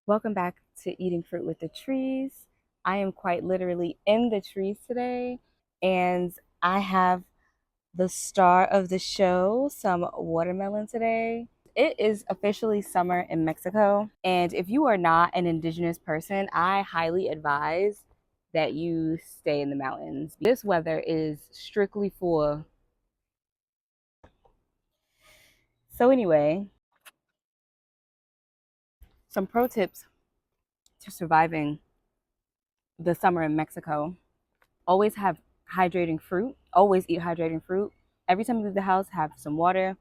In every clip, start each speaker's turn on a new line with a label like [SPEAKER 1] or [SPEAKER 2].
[SPEAKER 1] Welcome back to Eating Fruit with the Trees. I am quite literally in the trees today, and I have the star of the show, some watermelon today. It is officially summer in Mexico, and if you are not an indigenous person, I highly advise that you stay in the mountains. This weather is strictly for. So, anyway, some pro tips to surviving the summer in Mexico. Always have hydrating fruit. Always eat hydrating fruit. Every time you leave the house, have some water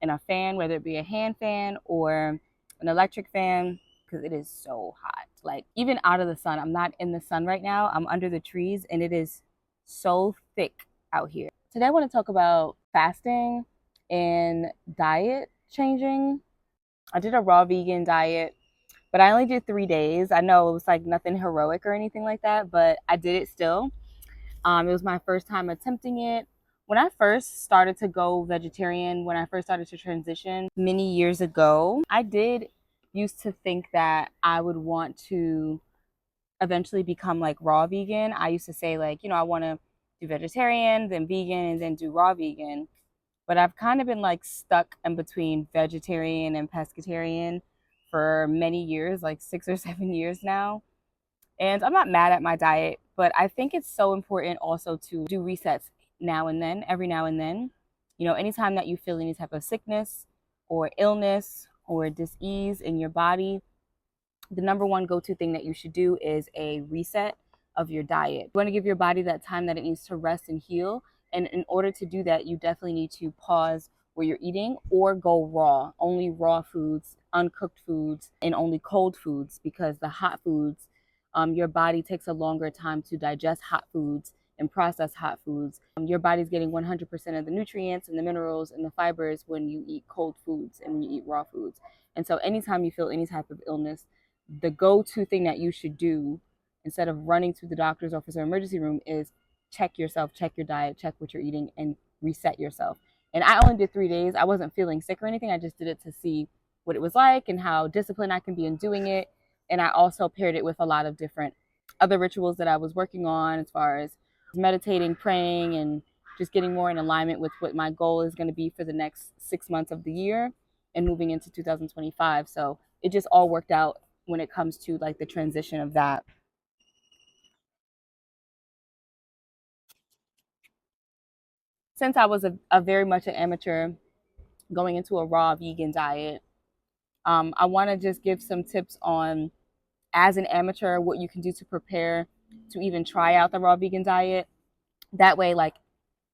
[SPEAKER 1] and a fan, whether it be a hand fan or an electric fan, because it is so hot. Like, even out of the sun, I'm not in the sun right now. I'm under the trees, and it is so thick out here. Today, I want to talk about fasting and diet changing. I did a raw vegan diet, but I only did 3 days. I know it was like nothing heroic or anything like that, but I did it still. It was my first time attempting it. When I first started to go vegetarian, when I first started to transition many years ago, I did used to think that I would want to eventually become like raw vegan. I used to say, like, I want to do vegetarian, then vegan, and then do raw vegan. But I've kind of been like stuck in between vegetarian and pescatarian for many years, like 6 or 7 years now. And I'm not mad at my diet, but I think it's so important also to do resets now and then, every now and then. Anytime that you feel any type of sickness or illness or dis-ease in your body, the number one go-to thing that you should do is a reset of your diet. You want to give your body that time that it needs to rest and heal. And in order to do that, you definitely need to pause where you're eating or go raw, only raw foods, uncooked foods, and only cold foods, because the hot foods, your body takes a longer time to digest hot foods and process hot foods. Your body's getting 100% of the nutrients and the minerals and the fibers when you eat cold foods and when you eat raw foods. And so anytime you feel any type of illness, the go-to thing that you should do instead of running to the doctor's office or emergency room is check yourself, check your diet, check what you're eating, and reset yourself. And I only did 3 days. I wasn't feeling sick or anything. I just did it to see what it was like and how disciplined I can be in doing it. And I also paired it with a lot of different other rituals that I was working on, as far as meditating, praying, and just getting more in alignment with what my goal is going to be for the next 6 months of the year and moving into 2025. So it just all worked out when it comes to like the transition of that. Since I was a very much an amateur going into a raw vegan diet, I want to just give some tips on, as an amateur, what you can do to prepare to even try out the raw vegan diet. That way, like,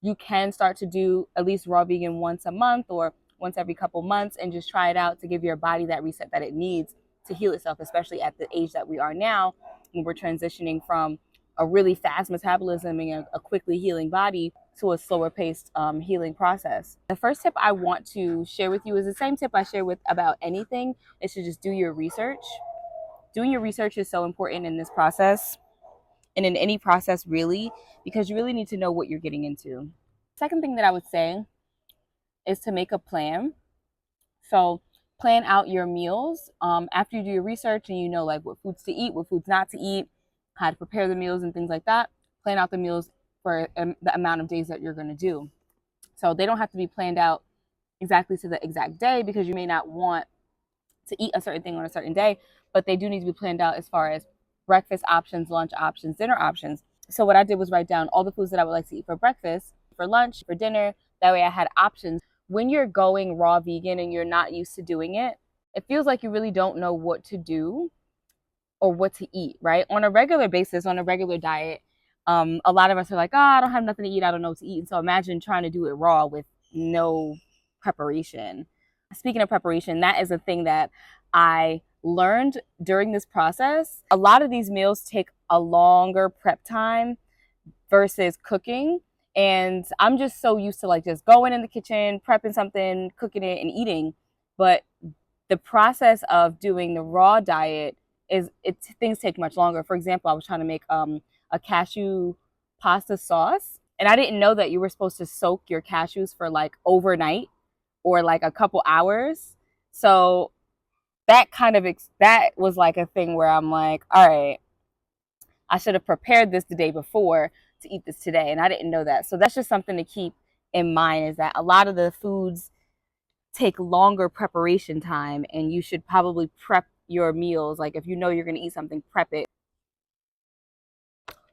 [SPEAKER 1] you can start to do at least raw vegan once a month or once every couple months and just try it out to give your body that reset that it needs to heal itself, especially at the age that we are now, when we're transitioning from a really fast metabolism and a quickly healing body to a slower paced healing process. The first tip I want to share with you is the same tip I share with about anything, is to just do your research. Doing your research is so important in this process and in any process, really, because you really need to know what you're getting into. Second thing that I would say is to make a plan. So plan out your meals after you do your research and you know like what foods to eat, what foods not to eat, how to prepare the meals and things like that. Plan out the meals for the amount of days that you're going to do. So they don't have to be planned out exactly to the exact day, because you may not want to eat a certain thing on a certain day, but they do need to be planned out as far as breakfast options, lunch options, dinner options. So what I did was write down all the foods that I would like to eat for breakfast, for lunch, for dinner. That way I had options. When you're going raw vegan and you're not used to doing it, it feels like you really don't know what to do or what to eat, right? On a regular basis, on a regular diet, a lot of us are like, oh, I don't have nothing to eat, I don't know what to eat. And so imagine trying to do it raw with no preparation. Speaking of preparation, that is a thing that I learned during this process. A lot of these meals take a longer prep time versus cooking. And I'm just so used to like just going in the kitchen, prepping something, cooking it, and eating. But the process of doing the raw diet things take much longer. For example, I was trying to make a cashew pasta sauce, and I didn't know that you were supposed to soak your cashews for like overnight or like a couple hours. So that was like a thing where I'm like, all right, I should have prepared this the day before to eat this today, and I didn't know that. So that's just something to keep in mind, is that a lot of the foods take longer preparation time, and you should probably prep your meals. Like if you know you're going to eat something, prep it.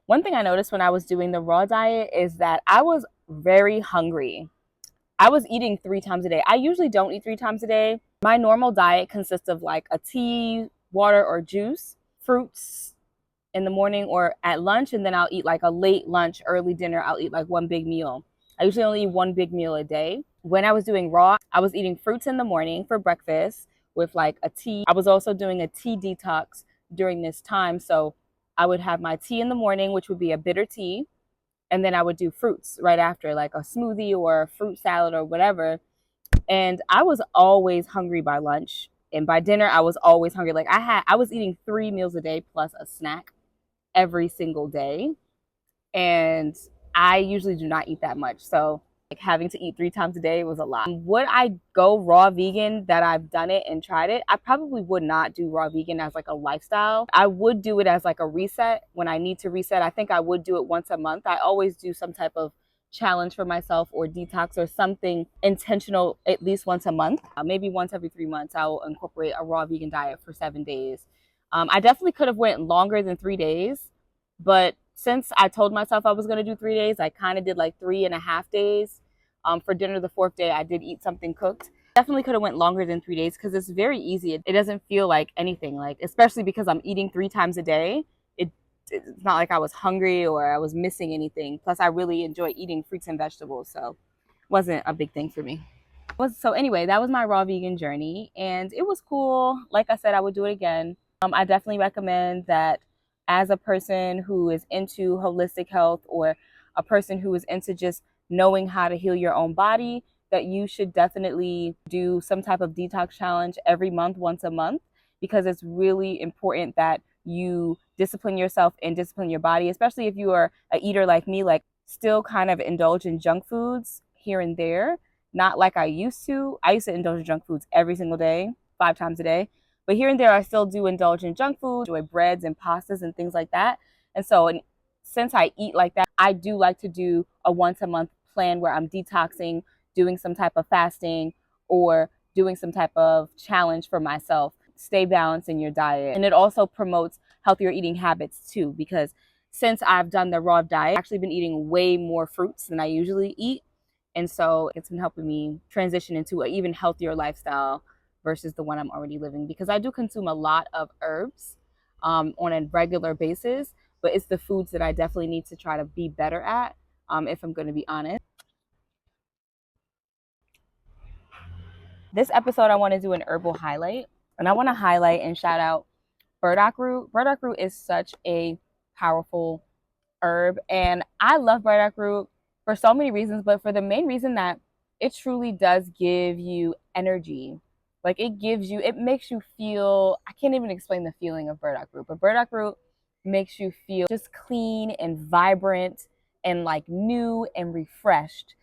[SPEAKER 1] One thing I noticed when I was doing the raw diet is that I was very hungry. I was eating 3 times a day. I usually don't eat 3 times a day. My normal diet consists of like a tea, water, or juice, fruits in the morning or at lunch, and then I'll eat like a late lunch, early dinner. I'll eat like one big meal. I usually only eat one big meal a day. When I was doing raw, I was eating fruits in the morning for breakfast with like a tea. I was also doing a tea detox during this time. So I would have my tea in the morning, which would be a bitter tea. And then I would do fruits right after, like a smoothie or a fruit salad or whatever. And I was always hungry by lunch. And by dinner, I was always hungry. Like I was eating 3 meals a day plus a snack every single day. And I usually do not eat that much. So like having to eat 3 times a day was a lot. Would I go raw vegan that I've done it and tried it? I probably would not do raw vegan as like a lifestyle. I would do it as like a reset when I need to reset. I think I would do it once a month. I always do some type of challenge for myself or detox or something intentional at least once a month. Maybe once every 3 months, I will incorporate a raw vegan diet for 7 days. I definitely could have went longer than 3 days, but since I told myself I was going to do 3 days, I kind of did like 3.5 days. For dinner the fourth day, I did eat something cooked. Definitely could have went longer than 3 days because it's very easy. It doesn't feel like anything, like especially because I'm eating 3 times a day. It's not like I was hungry or I was missing anything. Plus, I really enjoy eating fruits and vegetables, so it wasn't a big thing for me. So anyway, that was my raw vegan journey, and it was cool. Like I said, I would do it again. I definitely recommend that as a person who is into holistic health or a person who is into just knowing how to heal your own body, that you should definitely do some type of detox challenge every month, once a month, because it's really important that you discipline yourself and discipline your body, especially if you are a eater like me, like still kind of indulge in junk foods here and there. Not like I used to. I used to indulge in junk foods every single day, 5 times a day. But here and there, I still do indulge in junk food, enjoy breads and pastas and things like that. And so, since I eat like that, I do like to do a once a month plan where I'm detoxing, doing some type of fasting, or doing some type of challenge for myself. Stay balanced in your diet. And it also promotes healthier eating habits too, because since I've done the raw diet, I've actually been eating way more fruits than I usually eat. And so it's been helping me transition into an even healthier lifestyle versus the one I'm already living, because I do consume a lot of herbs on a regular basis, but it's the foods that I definitely need to try to be better at, if I'm going to be honest. This episode, I want to do an herbal highlight, and I want to highlight and shout out burdock root. Burdock root is such a powerful herb, and I love burdock root for so many reasons, but for the main reason that it truly does give you energy. Like it makes you feel, I can't even explain the feeling of burdock root, but burdock root makes you feel just clean and vibrant and like new and refreshed.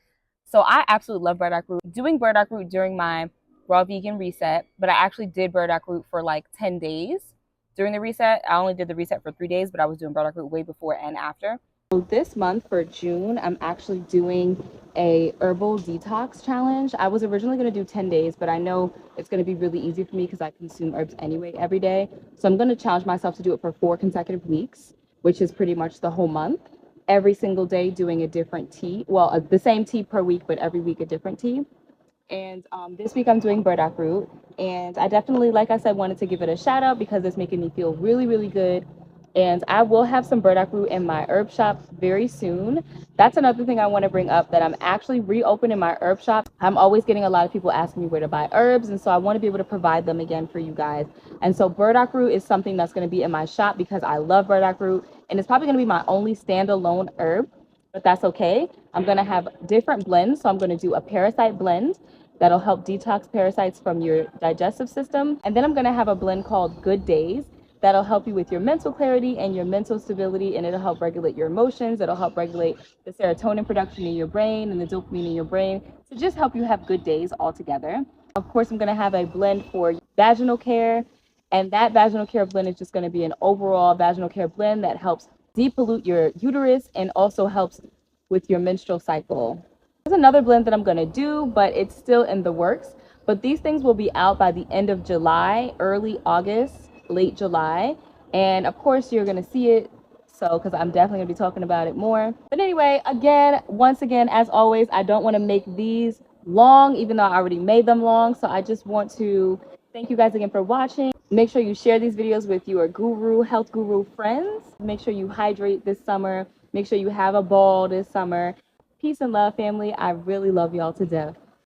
[SPEAKER 1] So I absolutely love burdock root. Doing burdock root during my raw vegan reset, but I actually did burdock root for like 10 days during the reset. I only did the reset for 3 days, but I was doing burdock root way before and after. So this month for June, I'm actually doing a herbal detox challenge. I was originally going to do 10 days, but I know it's going to be really easy for me because I consume herbs anyway every day. So I'm going to challenge myself to do it for 4 consecutive weeks, which is pretty much the whole month. Every single day doing a different tea. Well, the same tea per week, but every week a different tea. And this week I'm doing burdock root. And I definitely, like I said, wanted to give it a shout out because it's making me feel really, really good. And I will have some burdock root in my herb shop very soon. That's another thing I want to bring up, that I'm actually reopening my herb shop. I'm always getting a lot of people asking me where to buy herbs, and so I want to be able to provide them again for you guys. And so burdock root is something that's going to be in my shop because I love burdock root, and it's probably going to be my only standalone herb, but that's okay. I'm going to have different blends. So I'm going to do a parasite blend that'll help detox parasites from your digestive system. And then I'm going to have a blend called Good Days that'll help you with your mental clarity and your mental stability, and it'll help regulate your emotions. It'll help regulate the serotonin production in your brain and the dopamine in your brain to just help you have good days altogether. Of course, I'm going to have a blend for vaginal care. And that vaginal care blend is just going to be an overall vaginal care blend that helps depollute your uterus and also helps with your menstrual cycle. There's another blend that I'm going to do, but it's still in the works. But these things will be out by the end of July, early August, late July. And of course, you're going to see it. So, because I'm definitely going to be talking about it more. But anyway, once again, as always, I don't want to make these long, even though I already made them long. So I just want to thank you guys again for watching. Make sure you share these videos with your health guru friends. Make sure you hydrate this summer. Make sure you have a ball this summer. Peace and love, family. I really love y'all to death.